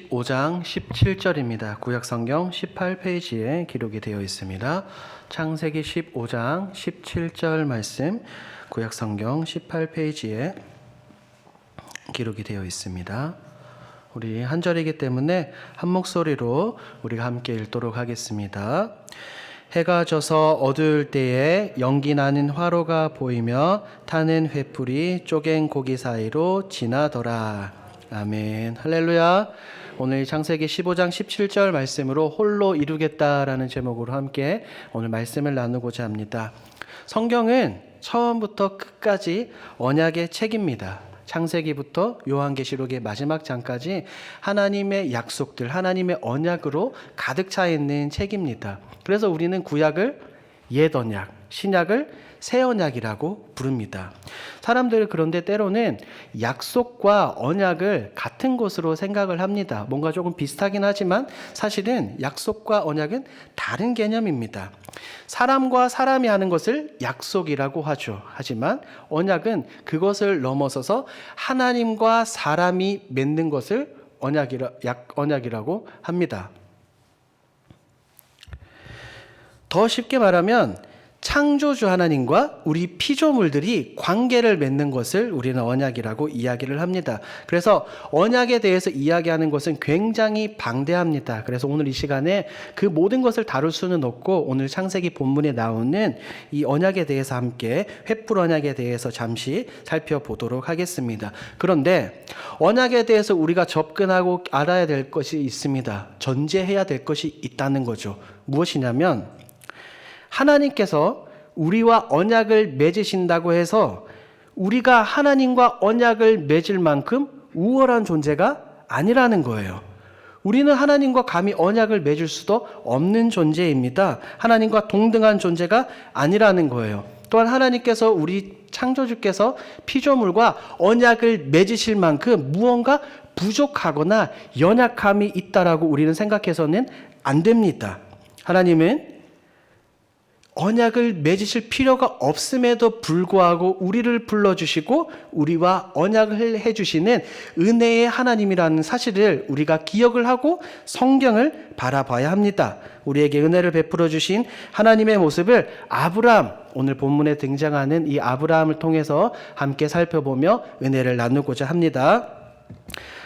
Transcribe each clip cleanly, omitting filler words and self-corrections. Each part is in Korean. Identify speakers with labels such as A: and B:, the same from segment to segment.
A: 5장 17절입니다. 구약성경 18페이지에 기록이 되어 있습니다. 창세기 15장 17절 말씀, 구약성경 18페이지에 기록이 되어 있습니다. 우리 한 절이기 때문에 한 목소리로 우리가 함께 읽도록 하겠습니다. 해가 져서 어두울 때에 연기 나는 화로가 보이며 타는 횃불이 쪼갠 고기 사이로 지나더라. 아멘. 할렐루야. 오늘 창세기 15장 17절 말씀으로 홀로 이루겠다라는 제목으로 함께 오늘 말씀을 나누고자 합니다. 성경은 처음부터 끝까지 언약의 책입니다. 창세기부터 요한계시록의 마지막 장까지 하나님의 약속들, 하나님의 언약으로 가득 차 있는 책입니다. 그래서 우리는 구약을 옛 언약, 신약을 새 언약이라고 부릅니다. 사람들은 그런데 때로는 약속과 언약을 같은 것으로 생각을 합니다. 뭔가 조금 비슷하긴 하지만 사실은 약속과 언약은 다른 개념입니다. 사람과 사람이 하는 것을 약속이라고 하죠. 하지만 언약은 그것을 넘어서서 하나님과 사람이 맺는 것을 언약이라고 합니다. 더 쉽게 말하면 창조주 하나님과 우리 피조물들이 관계를 맺는 것을 우리는 언약이라고 이야기를 합니다. 그래서 언약에 대해서 이야기하는 것은 굉장히 방대합니다. 그래서 오늘 이 시간에 그 모든 것을 다룰 수는 없고 오늘 창세기 본문에 나오는 이 언약에 대해서 함께 횃불 언약에 대해서 잠시 살펴보도록 하겠습니다. 그런데 언약에 대해서 우리가 접근하고 알아야 될 것이 있습니다. 전제해야 될 것이 있다는 거죠. 무엇이냐면 하나님께서 우리와 언약을 맺으신다고 해서 우리가 하나님과 언약을 맺을 만큼 우월한 존재가 아니라는 거예요. 우리는 하나님과 감히 언약을 맺을 수도 없는 존재입니다. 하나님과 동등한 존재가 아니라는 거예요. 또한 하나님께서 우리 창조주께서 피조물과 언약을 맺으실 만큼 무언가 부족하거나 연약함이 있다라고 우리는 생각해서는 안 됩니다. 하나님은 언약을 맺으실 필요가 없음에도 불구하고 우리를 불러주시고 우리와 언약을 해주시는 은혜의 하나님이라는 사실을 우리가 기억을 하고 성경을 바라봐야 합니다. 우리에게 은혜를 베풀어 주신 하나님의 모습을 아브라함, 오늘 본문에 등장하는 이 아브라함을 통해서 함께 살펴보며 은혜를 나누고자 합니다.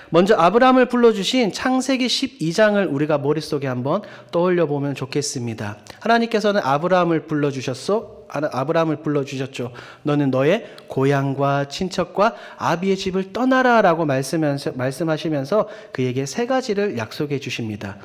A: 먼저 아브라함을 불러주신 창세기 12장을 우리가 머릿속에 한번 떠올려 보면 좋겠습니다. 하나님께서는 아브라함을 불러주셨죠. 너는 너의 고향과 친척과 아비의 집을 떠나라 라고 말씀하시면서 그에게 세 가지를 약속해 주십니다.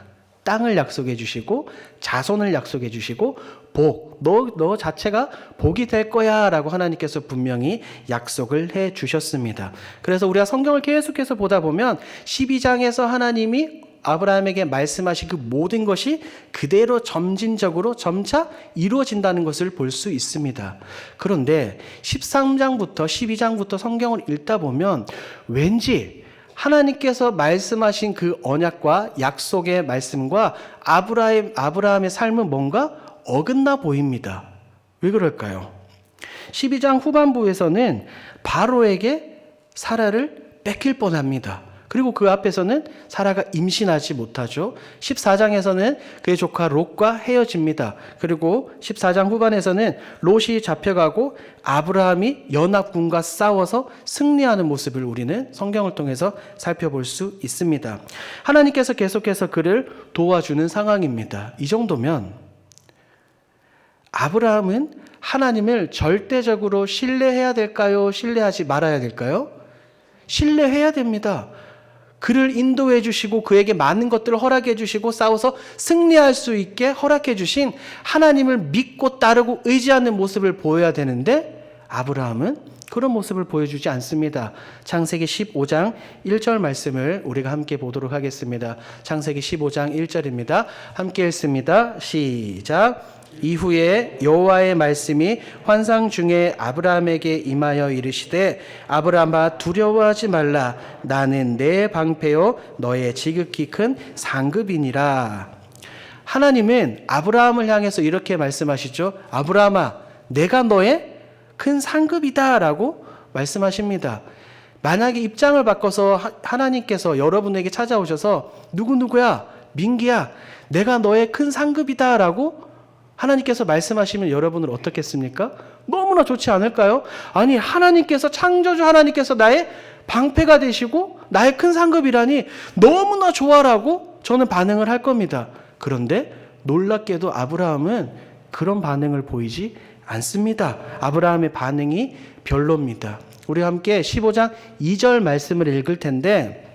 A: 땅을 약속해 주시고 자손을 약속해 주시고 복, 너 자체가 복이 될 거야 라고 하나님께서 분명히 약속을 해 주셨습니다. 그래서 우리가 성경을 계속해서 보다 보면 12장에서 하나님이 아브라함에게 말씀하신 그 모든 것이 그대로 점진적으로 점차 이루어진다는 것을 볼 수 있습니다. 그런데 13장부터 12장부터 성경을 읽다 보면 왠지 하나님께서 말씀하신 그 언약과 약속의 말씀과 아브라함의 삶은 뭔가 어긋나 보입니다. 왜 그럴까요? 12장 후반부에서는 바로에게 사라를 뺏길 뻔합니다. 그리고 그 앞에서는 사라가 임신하지 못하죠. 14장에서는 그의 조카 롯과 헤어집니다. 그리고 14장 후반에서는 롯이 잡혀가고 아브라함이 연합군과 싸워서 승리하는 모습을 우리는 성경을 통해서 살펴볼 수 있습니다. 하나님께서 계속해서 그를 도와주는 상황입니다. 이 정도면 아브라함은 하나님을 절대적으로 신뢰해야 될까요? 신뢰하지 말아야 될까요? 신뢰해야 됩니다. 그를 인도해 주시고 그에게 많은 것들을 허락해 주시고 싸워서 승리할 수 있게 허락해 주신 하나님을 믿고 따르고 의지하는 모습을 보여야 되는데 아브라함은 그런 모습을 보여주지 않습니다. 창세기 15장 1절 말씀을 우리가 함께 보도록 하겠습니다. 창세기 15장 1절입니다. 함께 읽습니다. 시작. 이후에 여호와의 말씀이 환상 중에 아브라함에게 임하여 이르시되 아브라함아 두려워하지 말라. 나는 내 방패요 너의 지극히 큰 상급이니라. 하나님은 아브라함을 향해서 이렇게 말씀하시죠. 아브라함아 내가 너의 큰 상급이다 라고 말씀하십니다. 만약에 입장을 바꿔서 하나님께서 여러분에게 찾아오셔서 누구누구야, 민기야, 내가 너의 큰 상급이다 라고 하나님께서 말씀하시면 여러분은 어떻겠습니까? 너무나 좋지 않을까요? 아니, 하나님께서, 창조주 하나님께서 나의 방패가 되시고 나의 큰 상급이라니 너무나 좋아라고 저는 반응을 할 겁니다. 그런데 놀랍게도 아브라함은 그런 반응을 보이지 않습니다. 아브라함의 반응이 별로입니다. 우리 함께 15장 2절 말씀을 읽을 텐데,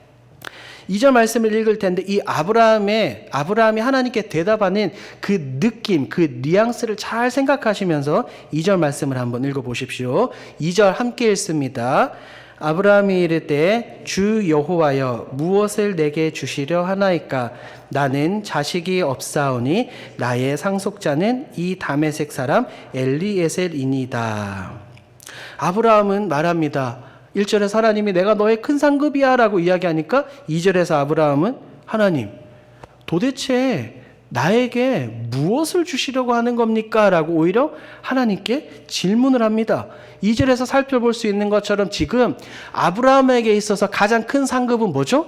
A: 2절 말씀을 읽을 텐데 이 아브라함이 하나님께 대답하는 그 느낌, 그 뉘앙스를 잘 생각하시면서 2절 말씀을 한번 읽어보십시오. 2절 함께 읽습니다. 아브라함이 이르되 주 여호와여 무엇을 내게 주시려 하나이까? 나는 자식이 없사오니 나의 상속자는 이 다메섹 사람 엘리에셀이니이다. 아브라함은 말합니다. 1절에서 하나님이 내가 너의 큰 상급이야 라고 이야기하니까 2절에서 아브라함은 하나님, 도대체 나에게 무엇을 주시려고 하는 겁니까? 라고 오히려 하나님께 질문을 합니다. 2절에서 살펴볼 수 있는 것처럼 지금 아브라함에게 있어서 가장 큰 상급은 뭐죠?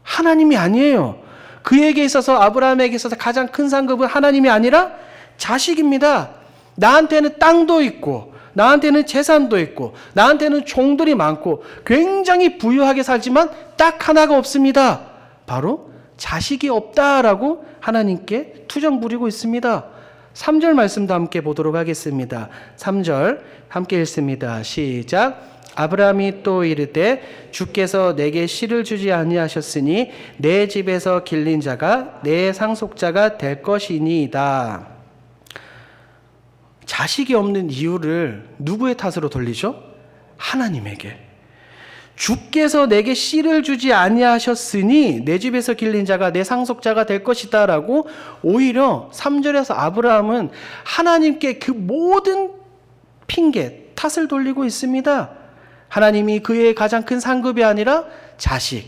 A: 하나님이 아니에요. 그에게 있어서, 아브라함에게 있어서 가장 큰 상급은 하나님이 아니라 자식입니다. 나한테는 땅도 있고 나한테는 재산도 있고 나한테는 종들이 많고 굉장히 부유하게 살지만 딱 하나가 없습니다. 바로 자식이 없다라고 하나님께 투정 부리고 있습니다. 3절 말씀도 함께 보도록 하겠습니다. 3절 함께 읽습니다. 시작. 아브라함이 또 이르되 주께서 내게 씨를 주지 아니하셨으니 내 집에서 길린 자가 내 상속자가 될 것이니이다. 자식이 없는 이유를 누구의 탓으로 돌리죠? 하나님에게. 주께서 내게 씨를 주지 아니하셨으니 내 집에서 길린 자가 내 상속자가 될 것이다 라고 오히려 3절에서 아브라함은 하나님께 그 모든 핑계, 탓을 돌리고 있습니다. 하나님이 그의 가장 큰 상급이 아니라 자식,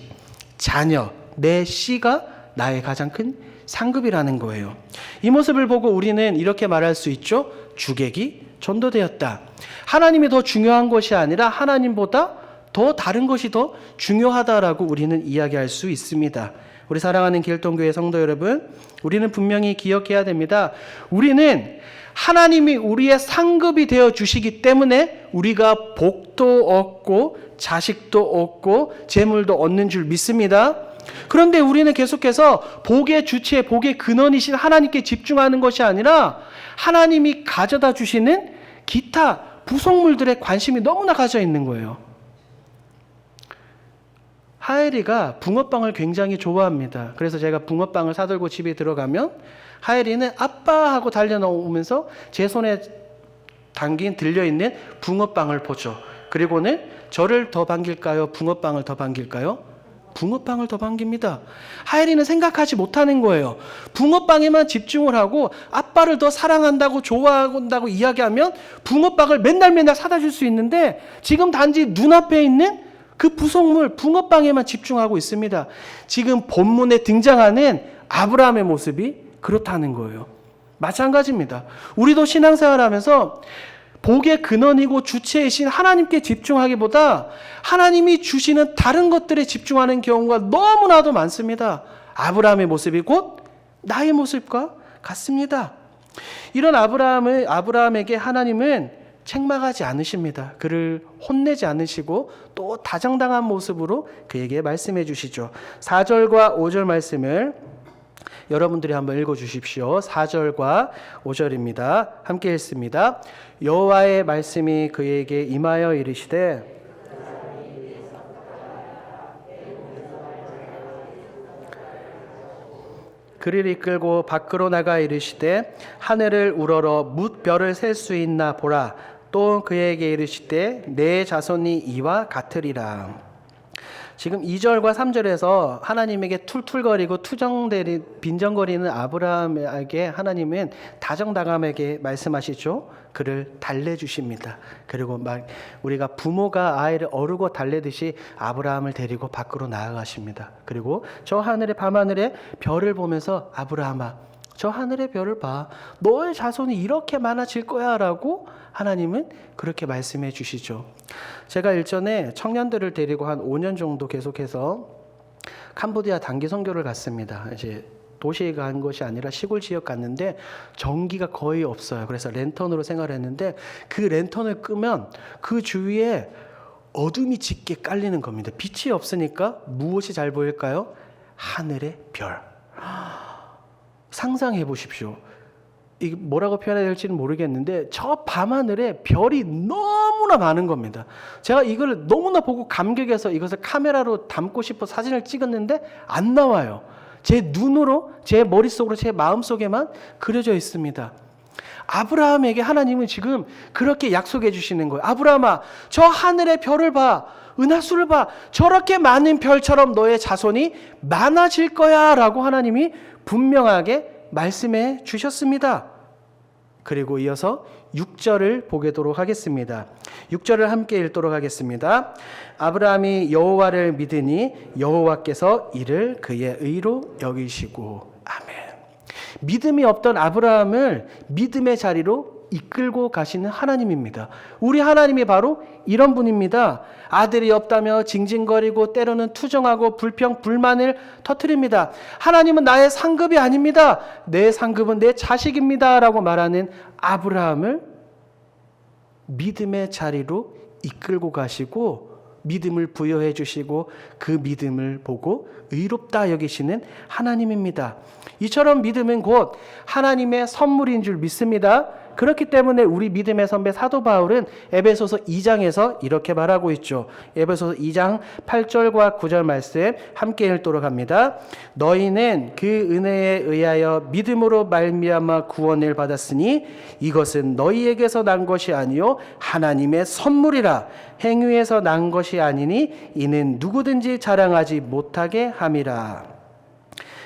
A: 자녀, 내 씨가 나의 가장 큰 상급이라는 거예요. 이 모습을 보고 우리는 이렇게 말할 수 있죠. 주객이 전도되었다. 하나님이 더 중요한 것이 아니라 하나님보다 더 다른 것이 더 중요하다라고 우리는 이야기할 수 있습니다. 우리 사랑하는 길동교회 성도 여러분, 우리는 분명히 기억해야 됩니다. 우리는 하나님이 우리의 상급이 되어 주시기 때문에 우리가 복도 얻고 자식도 얻고 재물도 얻는 줄 믿습니다. 그런데 우리는 계속해서 복의 주체, 복의 근원이신 하나님께 집중하는 것이 아니라 하나님이 가져다 주시는 기타 부속물들에 관심이 너무나 가져 있는 거예요. 하엘이가 붕어빵을 굉장히 좋아합니다. 그래서 제가 붕어빵을 사들고 집에 들어가면 하엘이는 아빠 하고 달려나오면서 제 손에 들려있는 붕어빵을 보죠. 그리고는 저를 더 반길까요? 붕어빵을 더 반길까요? 붕어빵을 더 반깁니다. 하엘이는 생각하지 못하는 거예요. 붕어빵에만 집중을 하고 아빠를 더 사랑한다고 좋아한다고 이야기하면 붕어빵을 맨날 사다 줄 수 있는데 지금 단지 눈앞에 있는 그 부속물 붕어빵에만 집중하고 있습니다. 지금 본문에 등장하는 아브라함의 모습이 그렇다는 거예요. 마찬가지입니다. 우리도 신앙생활하면서 복의 근원이고 주체이신 하나님께 집중하기보다 하나님이 주시는 다른 것들에 집중하는 경우가 너무나도 많습니다. 아브라함의 모습이 곧 나의 모습과 같습니다. 이런 아브라함에게 하나님은 책망하지 않으십니다. 그를 혼내지 않으시고 또 다정당한 모습으로 그에게 말씀해 주시죠. 4절과 5절 말씀을 여러분들이 한번 읽어주십시오. 4절과 5절입니다. 함께 읽습니다. 여호와의 말씀이 그에게 임하여 이르시되 그를 이끌고 밖으로 나가 이르시되 하늘을 우러러 뭇 별을 셀 수 있나 보라. 또 그에게 이르시되 내 자손이 이와 같으리라. 지금 2절과 3절에서 하나님에게 툴툴거리고 빈정거리는 아브라함에게 하나님은 다정다감하게 말씀하시죠. 그를 달래주십니다. 그리고 막 우리가 부모가 아이를 어르고 달래듯이 아브라함을 데리고 밖으로 나아가십니다. 그리고 저 하늘의 밤하늘에 별을 보면서 아브라함아 저 하늘의 별을 봐. 너의 자손이 이렇게 많아질 거야 라고 하나님은 그렇게 말씀해 주시죠. 제가 일전에 청년들을 데리고 한 5년 정도 계속해서 캄보디아 단기 선교를 갔습니다. 이제 도시에 간 것이 아니라 시골 지역 갔는데 전기가 거의 없어요. 그래서 랜턴으로 생활을 했는데 그 랜턴을 끄면 그 주위에 어둠이 짙게 깔리는 겁니다. 빛이 없으니까 무엇이 잘 보일까요? 하늘의 별. 상상해 보십시오. 이게 뭐라고 표현해야 될지는 모르겠는데 저 밤하늘에 별이 너무나 많은 겁니다. 제가 이걸 너무나 보고 감격해서 이것을 카메라로 담고 싶어 사진을 찍었는데 안 나와요. 제 눈으로, 제 머릿속으로, 제 마음속에만 그려져 있습니다. 아브라함에게 하나님은 지금 그렇게 약속해 주시는 거예요. 아브라함아, 저 하늘의 별을 봐. 은하수를 봐. 저렇게 많은 별처럼 너의 자손이 많아질 거야 라고 하나님이 분명하게 말씀해 주셨습니다. 그리고 이어서 6절을 보도록 하겠습니다. 6절을 함께 읽도록 하겠습니다. 아브라함이 여호와를 믿으니 여호와께서 이를 그의 의로 여기시고. 아멘. 믿음이 없던 아브라함을 믿음의 자리로 이끌고 가시는 하나님입니다. 우리 하나님이 바로 이런 분입니다. 아들이 없다며 징징거리고 때로는 투정하고 불평, 불만을 터뜨립니다. 하나님은 나의 상급이 아닙니다. 내 상급은 내 자식입니다. 라고 말하는 아브라함을 믿음의 자리로 이끌고 가시고 믿음을 부여해 주시고 그 믿음을 보고 의롭다 여기시는 하나님입니다. 이처럼 믿음은 곧 하나님의 선물인 줄 믿습니다. 그렇기 때문에 우리 믿음의 선배 사도 바울은 에베소서 2장에서 이렇게 말하고 있죠. 에베소서 2장 8절과 9절 말씀 함께 읽도록 합니다. 너희는 그 은혜에 의하여 믿음으로 말미암아 구원을 받았으니 이것은 너희에게서 난 것이 아니요 하나님의 선물이라. 행위에서 난 것이 아니니 이는 누구든지 자랑하지 못하게 함이라.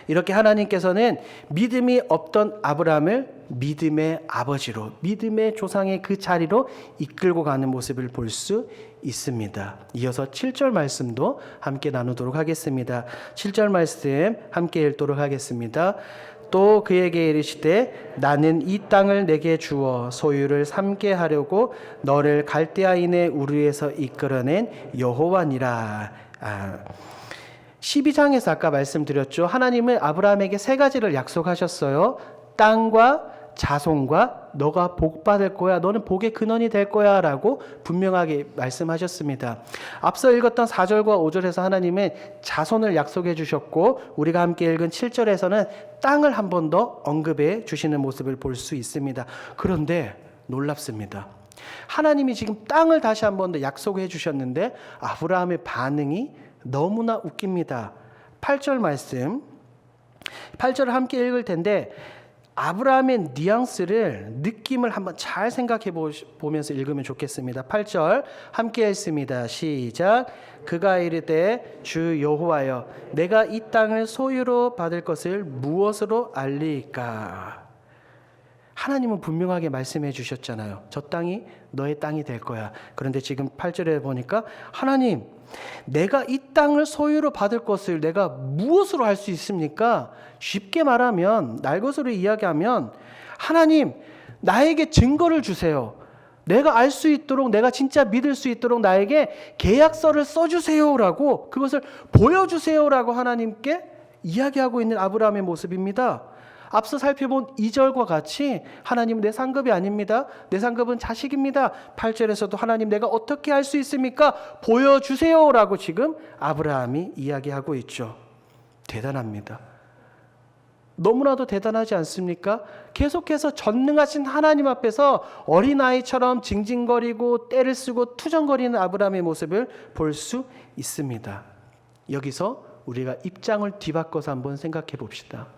A: 이렇게 하나님께서는 믿음이 없던 아브라함을 믿음의 아버지로, 믿음의 조상의 그 자리로 이끌고 가는 모습을 볼 수 있습니다. 이어서 7절 말씀도 함께 나누도록 하겠습니다. 7절 말씀 함께 읽도록 하겠습니다. 또 그에게 이르시되 나는 이 땅을 내게 주어 소유를 삼게 하려고 너를 갈대아인의 우르에서 이끌어낸 여호와니라. 12장에서 아까 말씀드렸죠. 하나님은 아브라함에게 세 가지를 약속하셨어요. 땅과 자손과 너가 복 받을 거야. 너는 복의 근원이 될 거야 라고 분명하게 말씀하셨습니다. 앞서 읽었던 4절과 5절에서 하나님은 자손을 약속해 주셨고 우리가 함께 읽은 7절에서는 땅을 한 번 더 언급해 주시는 모습을 볼 수 있습니다. 그런데 놀랍습니다. 하나님이 지금 땅을 다시 한 번 더 약속해 주셨는데 아브라함의 반응이 너무나 웃깁니다. 8절 말씀, 8절을 함께 읽을 텐데 아브라함의 뉘앙스를, 느낌을 한번 잘 생각해 보면서 읽으면 좋겠습니다. 8절 함께 읽습니다. 시작. 그가 이르되 주 여호와여 내가 이 땅을 소유로 받을 것을 무엇으로 알리까? 하나님은 분명하게 말씀해 주셨잖아요. 저 땅이 너의 땅이 될 거야. 그런데 지금 8절에 보니까 하나님, 내가 이 땅을 소유로 받을 것을 내가 무엇으로 할 수 있습니까? 쉽게 말하면, 날 것으로 이야기하면 하나님, 나에게 증거를 주세요. 내가 알 수 있도록, 내가 진짜 믿을 수 있도록 나에게 계약서를 써주세요라고, 그것을 보여주세요라고 하나님께 이야기하고 있는 아브라함의 모습입니다. 앞서 살펴본 2절과 같이 하나님 내 상급이 아닙니다. 내 상급은 자식입니다. 8절에서도 하나님 내가 어떻게 할 수 있습니까? 보여주세요라고 지금 아브라함이 이야기하고 있죠. 대단합니다. 너무나도 대단하지 않습니까? 계속해서 전능하신 하나님 앞에서 어린아이처럼 징징거리고 떼를 쓰고 투정거리는 아브라함의 모습을 볼 수 있습니다. 여기서 우리가 입장을 뒤바꿔서 한번 생각해 봅시다.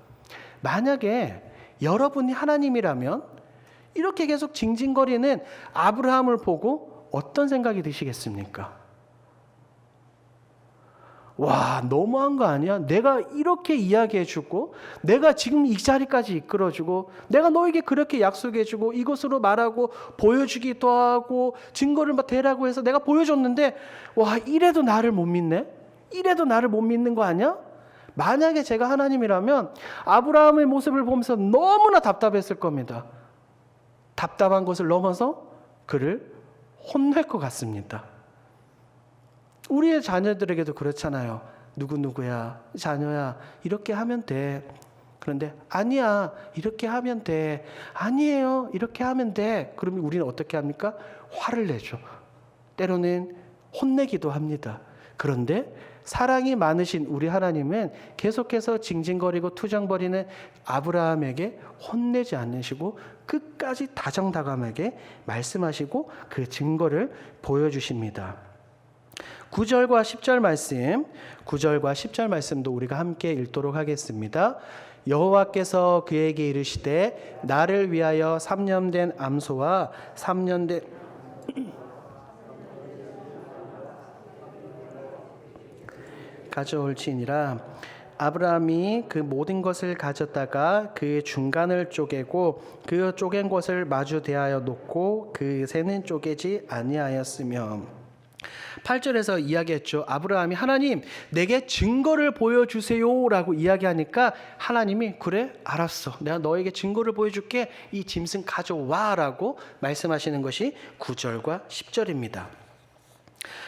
A: 만약에 여러분이 하나님이라면 이렇게 계속 징징거리는 아브라함을 보고 어떤 생각이 드시겠습니까? 와, 너무한 거 아니야? 내가 이렇게 이야기해주고 내가 지금 이 자리까지 이끌어주고 내가 너에게 그렇게 약속해주고 이것으로 말하고 보여주기도 하고 증거를 막 대라고 해서 내가 보여줬는데 와, 이래도 나를 못 믿네? 이래도 나를 못 믿는 거 아니야? 만약에 제가 하나님이라면 아브라함의 모습을 보면서 너무나 답답했을 겁니다. 답답한 것을 넘어서 그를 혼낼 것 같습니다. 우리의 자녀들에게도 그렇잖아요. 누구누구야, 자녀야, 이렇게 하면 돼. 그런데 아니야, 이렇게 하면 돼. 아니에요, 이렇게 하면 돼. 그러면 우리는 어떻게 합니까? 화를 내죠. 때로는 혼내기도 합니다. 그런데 사랑이 많으신 우리 하나님은 계속해서 징징거리고 투정거리는 아브라함에게 혼내지 않으시고 끝까지 다정다감하게 말씀하시고 그 증거를 보여주십니다. 9절과 10절 말씀, 9절과 10절 말씀도 우리가 함께 읽도록 하겠습니다. 여호와께서 그에게 이르시되 나를 위하여 3년 된 암소와 3년 된 가져올지니라. 아브라함이 그 모든 것을 가졌다가 그 중간을 쪼개고 그 쪼갠 것을 마주 대하여 놓고 그 새는 쪼개지 아니하였으며. 8절에서 이야기했죠. 아브라함이 하나님 내게 증거를 보여주세요 라고 이야기하니까 하나님이 그래 알았어, 내가 너에게 증거를 보여줄게, 이 짐승 가져와 라고 말씀하시는 것이 9절과 10절입니다.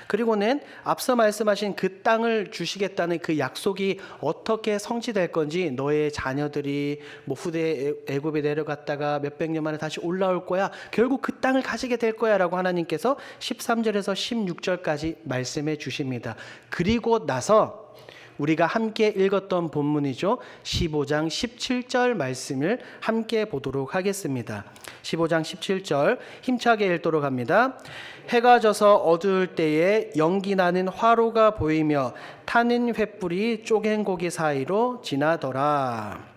A: 그리고는 앞서 말씀하신 그 땅을 주시겠다는 그 약속이 어떻게 성취될 건지, 너의 자녀들이 후대 애굽에 내려갔다가 몇백 년 만에 다시 올라올 거야, 결국 그 땅을 가지게 될 거야 라고 하나님께서 13절에서 16절까지 말씀해 주십니다. 그리고 나서 우리가 함께 읽었던 본문이죠. 15장 17절 말씀을 함께 보도록 하겠습니다. 15장 17절 힘차게 읽도록 합니다. 해가 져서 어두울 때에 연기 나는 화로가 보이며 타는 횃불이 쪼갠 고기 사이로 지나더라.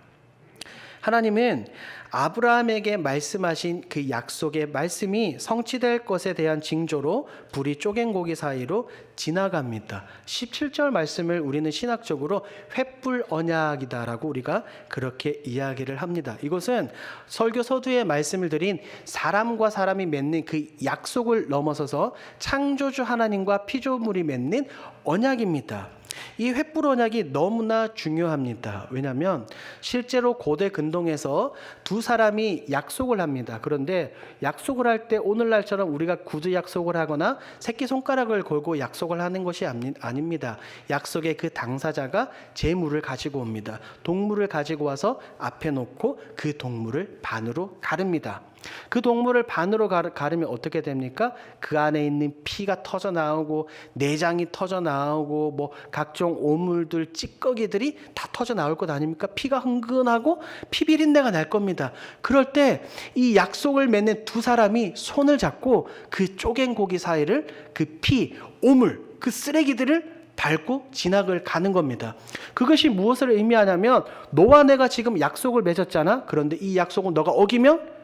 A: 하나님은 아브라함에게 말씀하신 그 약속의 말씀이 성취될 것에 대한 징조로 불이 쪼갠 고기 사이로 지나갑니다. 17절 말씀을 우리는 신학적으로 횃불 언약이다라고 우리가 그렇게 이야기를 합니다. 이것은 설교 서두에 말씀을 드린 사람과 사람이 맺는 그 약속을 넘어서서 창조주 하나님과 피조물이 맺는 언약입니다. 이 횃불 언약이 너무나 중요합니다. 왜냐하면 실제로 고대 근동에서 두 사람이 약속을 합니다. 그런데 약속을 할 때 오늘날처럼 우리가 구두 약속을 하거나 새끼손가락을 걸고 약속을 하는 것이 아닙니다. 약속의 그 당사자가 재물을 가지고 옵니다. 동물을 가지고 와서 앞에 놓고 그 동물을 반으로 가릅니다. 그 동물을 반으로 가르면 어떻게 됩니까? 그 안에 있는 피가 터져 나오고 내장이 터져 나오고 각종 오물들, 찌꺼기들이 다 터져 나올 것 아닙니까? 피가 흥건하고 피 비린내가 날 겁니다. 그럴 때 이 약속을 맺는 두 사람이 손을 잡고 그 쪼갠 고기 사이를 그 피, 오물, 그 쓰레기들을 밟고 지나갈 가는 겁니다. 그것이 무엇을 의미하냐면 너와 내가 지금 약속을 맺었잖아. 그런데 이 약속을 너가 어기면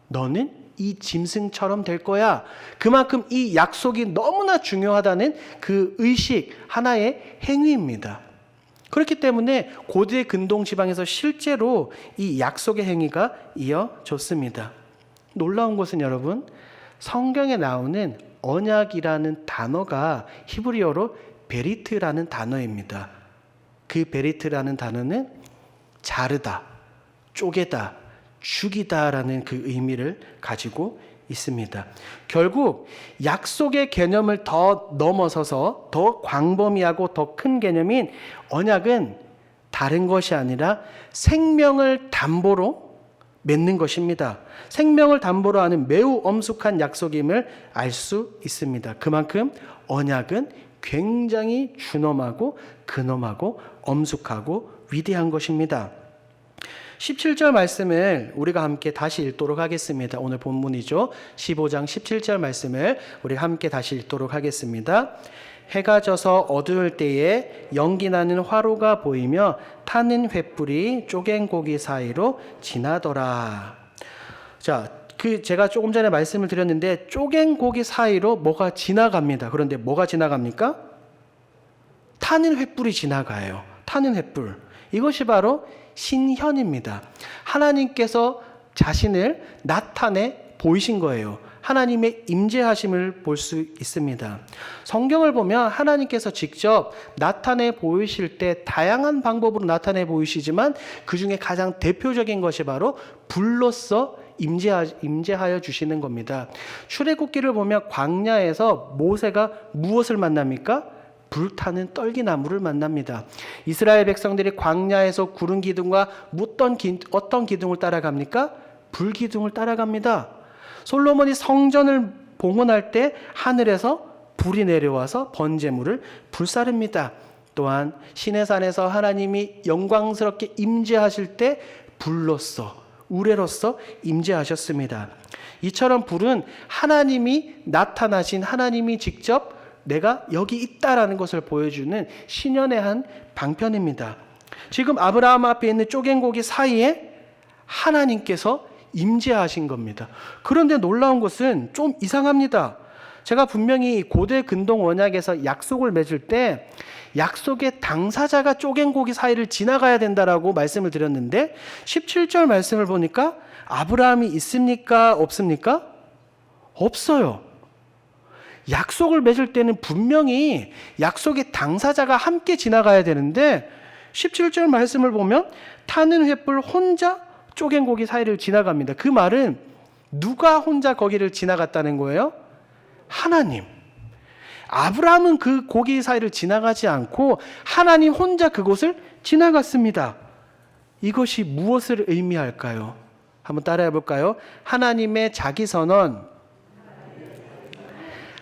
A: 너는 이 짐승처럼 될 거야. 그만큼 이 약속이 너무나 중요하다는 그 의식, 하나의 행위입니다. 그렇기 때문에 고대 근동 지방에서 실제로 이 약속의 행위가 이어졌습니다. 놀라운 것은 여러분, 성경에 나오는 언약이라는 단어가 히브리어로 베리트라는 단어입니다. 그 베리트라는 단어는 자르다, 쪼개다, 죽이다라는 그 의미를 가지고 있습니다. 결국 약속의 개념을 더 넘어서서 더 광범위하고 더 큰 개념인 언약은 다른 것이 아니라 생명을 담보로 맺는 것입니다. 생명을 담보로 하는 매우 엄숙한 약속임을 알 수 있습니다. 그만큼 언약은 굉장히 준엄하고 근엄하고 엄숙하고 위대한 것입니다. 17절 말씀을 우리가 함께 다시 읽도록 하겠습니다. 오늘 본문이죠. 15장 17절 말씀을 우리 함께 다시 읽도록 하겠습니다. 해가 져서 어두울 때에 연기 나는 화로가 보이며 타는 횃불이 쪼갠 고기 사이로 지나더라. 자, 제가 조금 전에 말씀을 드렸는데 쪼갠 고기 사이로 뭐가 지나갑니다. 그런데 뭐가 지나갑니까? 타는 횃불이 지나가요. 타는 횃불. 이것이 바로 신현입니다. 하나님께서 자신을 나타내 보이신 거예요. 하나님의 임재하심을 볼 수 있습니다. 성경을 보면 하나님께서 직접 나타내 보이실 때 다양한 방법으로 나타내 보이시지만 그 중에 가장 대표적인 것이 바로 불로써 임재하여 주시는 겁니다. 출애굽기를 보면 광야에서 모세가 무엇을 만납니까? 불타는 떨기나무를 만납니다. 이스라엘 백성들이 광야에서 구름 기둥과 어떤 기둥을 따라갑니까? 불 기둥을 따라갑니다. 솔로몬이 성전을 봉헌할 때 하늘에서 불이 내려와서 번제물을 불사릅니다. 또한 시내산에서 하나님이 영광스럽게 임재하실 때 불로써 우레로서 임재하셨습니다. 이처럼 불은 하나님이 나타나신, 하나님이 직접 내가 여기 있다라는 것을 보여주는 신현의 한 방편입니다. 지금 아브라함 앞에 있는 쪼갠 고기 사이에 하나님께서 임재하신 겁니다. 그런데 놀라운 것은 좀 이상합니다. 제가 분명히 고대 근동 언약에서 약속을 맺을 때 약속의 당사자가 쪼갠 고기 사이를 지나가야 된다라고 말씀을 드렸는데 17절 말씀을 보니까 아브라함이 있습니까? 없습니까? 없어요. 약속을 맺을 때는 분명히 약속의 당사자가 함께 지나가야 되는데 17절 말씀을 보면 타는 횃불 혼자 쪼갠 고기 사이를 지나갑니다. 그 말은 누가 혼자 거기를 지나갔다는 거예요? 하나님. 아브라함은 그 고기 사이를 지나가지 않고 하나님 혼자 그곳을 지나갔습니다. 이것이 무엇을 의미할까요? 한번 따라해 볼까요? 하나님의 자기선언.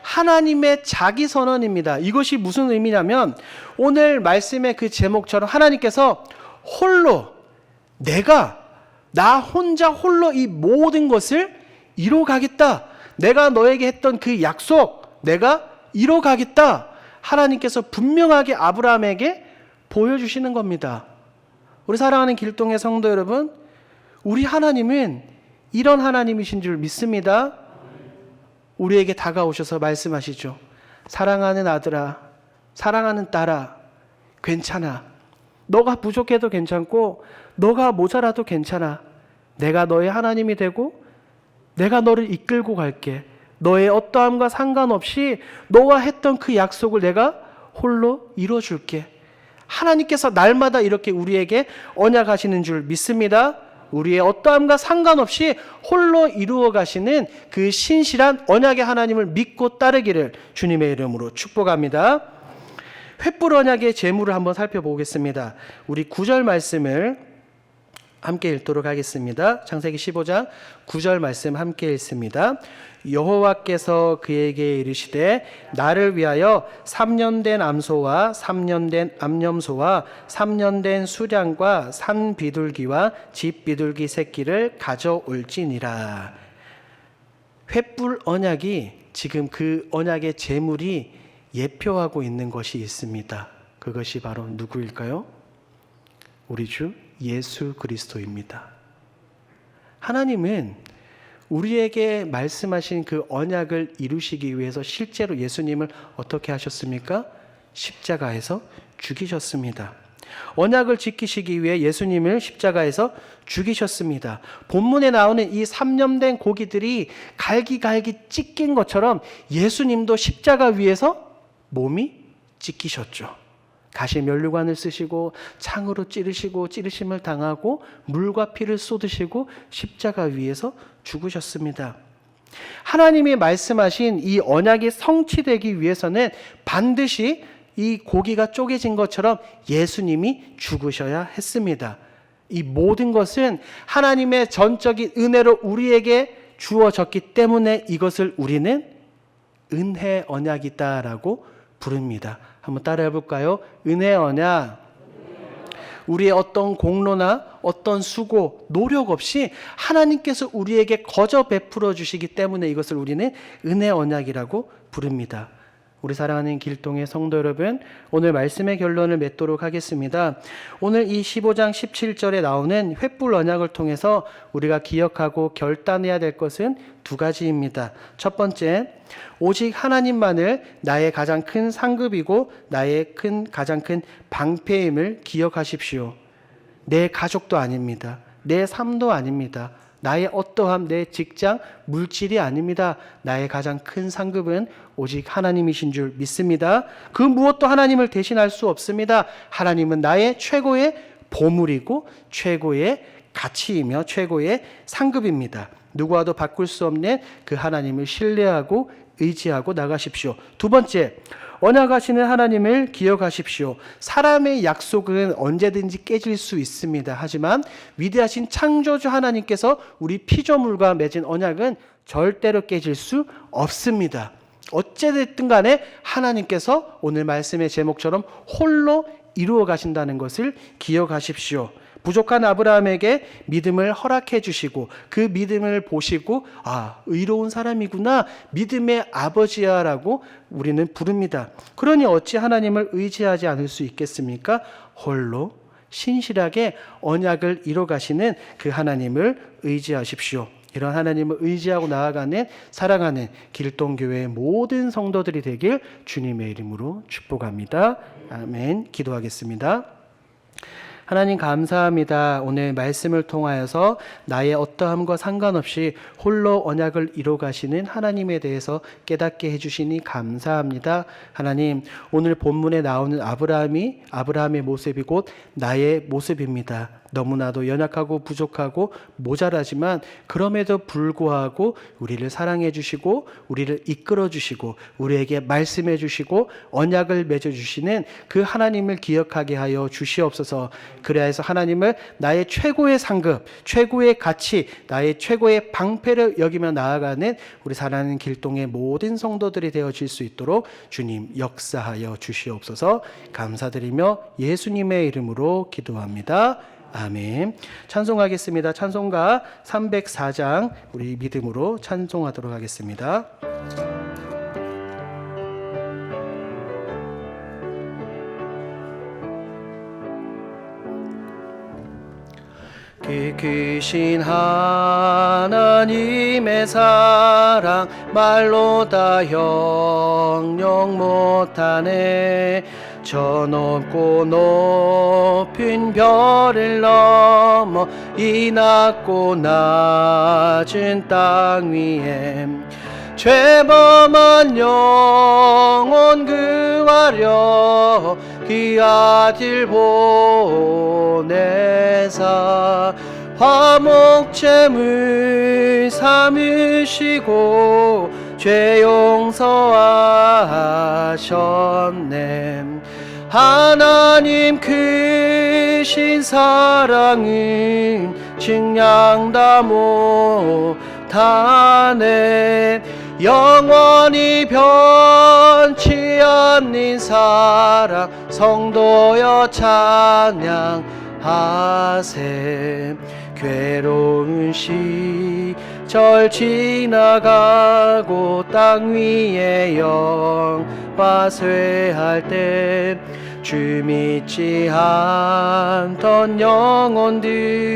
A: 하나님의 자기선언입니다. 이것이 무슨 의미냐면 오늘 말씀의 그 제목처럼 하나님께서 홀로 나 혼자 홀로 이 모든 것을 이뤄가겠다. 내가 너에게 했던 그 약속 내가 이뤄가겠다. 하나님께서 분명하게 아브라함에게 보여주시는 겁니다. 우리 사랑하는 길동의 성도 여러분, 우리 하나님은 이런 하나님이신 줄 믿습니다. 우리에게 다가오셔서 말씀하시죠. 사랑하는 아들아, 사랑하는 딸아, 괜찮아. 너가 부족해도 괜찮고 너가 모자라도 괜찮아. 내가 너의 하나님이 되고 내가 너를 이끌고 갈게. 너의 어떠함과 상관없이 너와 했던 그 약속을 내가 홀로 이뤄줄게. 하나님께서 날마다 이렇게 우리에게 언약하시는 줄 믿습니다. 우리의 어떠함과 상관없이 홀로 이루어 가시는 그 신실한 언약의 하나님을 믿고 따르기를 주님의 이름으로 축복합니다. 횃불 언약의 재물을 한번 살펴보겠습니다. 우리 9절 말씀을 함께 읽도록 하겠습니다. 창세기 15장 9절 말씀 함께 읽습니다. 여호와께서 그에게 이르시되 나를 위하여 3년 된 암소와 3년 된 암염소와 3년 된 수량과 산 비둘기와 집 비둘기 새끼를 가져올지니라. 횃불 언약이 지금 그 언약의 제물이 예표하고 있는 것이 있습니다. 그것이 바로 누구일까요? 우리 주 예수 그리스도입니다. 하나님은 우리에게 말씀하신 그 언약을 이루시기 위해서 실제로 예수님을 어떻게 하셨습니까? 십자가에서 죽이셨습니다. 언약을 지키시기 위해 예수님을 십자가에서 죽이셨습니다. 본문에 나오는 이 3년된 고기들이 갈기갈기 찢긴 것처럼 예수님도 십자가 위에서 몸이 찢기셨죠. 가시 면류관을 쓰시고 창으로 찌르심을 당하고 물과 피를 쏟으시고 십자가 위에서 죽으셨습니다. 하나님이 말씀하신 이 언약이 성취되기 위해서는 반드시 이 고기가 쪼개진 것처럼 예수님이 죽으셔야 했습니다. 이 모든 것은 하나님의 전적인 은혜로 우리에게 주어졌기 때문에 이것을 우리는 은혜 언약이다라고 부릅니다. 한번 따라해 볼까요? 은혜 언약. 우리의 어떤 공로나 어떤 수고, 노력 없이 하나님께서 우리에게 거저 베풀어 주시기 때문에 이것을 우리는 은혜 언약이라고 부릅니다. 우리 사랑하는 길동의 성도 여러분, 오늘 말씀의 결론을 맺도록 하겠습니다. 오늘 이 15장 17절에 나오는 횃불 언약을 통해서 우리가 기억하고 결단해야 될 것은 두 가지입니다. 첫 번째, 오직 하나님만을 나의 가장 큰 상급이고 나의 가장 큰 방패임을 기억하십시오. 내 가족도 아닙니다. 내 삶도 아닙니다. 나의 어떠함, 내 직장, 물질이 아닙니다. 나의 가장 큰 상급은 오직 하나님이신 줄 믿습니다. 그 무엇도 하나님을 대신할 수 없습니다. 하나님은 나의 최고의 보물이고 최고의 가치이며 최고의 상급입니다. 누구와도 바꿀 수 없는 그 하나님을 신뢰하고 의지하고 나가십시오. 두 번째, 언약하시는 하나님을 기억하십시오. 사람의 약속은 언제든지 깨질 수 있습니다. 하지만 위대하신 창조주 하나님께서 우리 피조물과 맺은 언약은 절대로 깨질 수 없습니다. 어찌됐든 간에 하나님께서 오늘 말씀의 제목처럼 홀로 이루어 가신다는 것을 기억하십시오. 부족한 아브라함에게 믿음을 허락해 주시고 그 믿음을 보시고 의로운 사람이구나, 믿음의 아버지야라고 우리는 부릅니다. 그러니 어찌 하나님을 의지하지 않을 수 있겠습니까? 홀로 신실하게 언약을 이뤄 가시는 그 하나님을 의지하십시오. 이런 하나님을 의지하고 나아가는 사랑하는 길동교회의 모든 성도들이 되길 주님의 이름으로 축복합니다. 아멘. 기도하겠습니다. 하나님 감사합니다. 오늘 말씀을 통하여서 나의 어떠함과 상관없이 홀로 언약을 이뤄 가시는 하나님에 대해서 깨닫게 해주시니 감사합니다. 하나님, 오늘 본문에 나오는 아브라함의 모습이 곧 나의 모습입니다. 너무나도 연약하고 부족하고 모자라지만 그럼에도 불구하고 우리를 사랑해 주시고 우리를 이끌어 주시고 우리에게 말씀해 주시고 언약을 맺어 주시는 그 하나님을 기억하게 하여 주시옵소서. 그래서 하나님을 나의 최고의 상급, 최고의 가치, 나의 최고의 방패를 여기며 나아가는 우리 사랑하는 길동의 모든 성도들이 되어질 수 있도록 주님 역사하여 주시옵소서. 감사드리며 예수님의 이름으로 기도합니다. 아멘. 찬송하겠습니다. 찬송가 304장 우리 믿음으로 찬송하도록 하겠습니다. 크신 하나님의 사랑 말로 다 형용 못하네. 저 높고 높은 별을 넘어 이 낮고 낮은 땅 위에 죄범한 영혼 구하려 그 아들 보내사 화목제물 삼으시고 죄 용서하셨네. 하나님 크신 사랑은 증량다 못하네. 영원히 변치 않는 사랑 성도여 찬양하세. 괴로운 시절 지나가고 땅 위에 영화 쇠할 때 주 믿지 않던 영혼들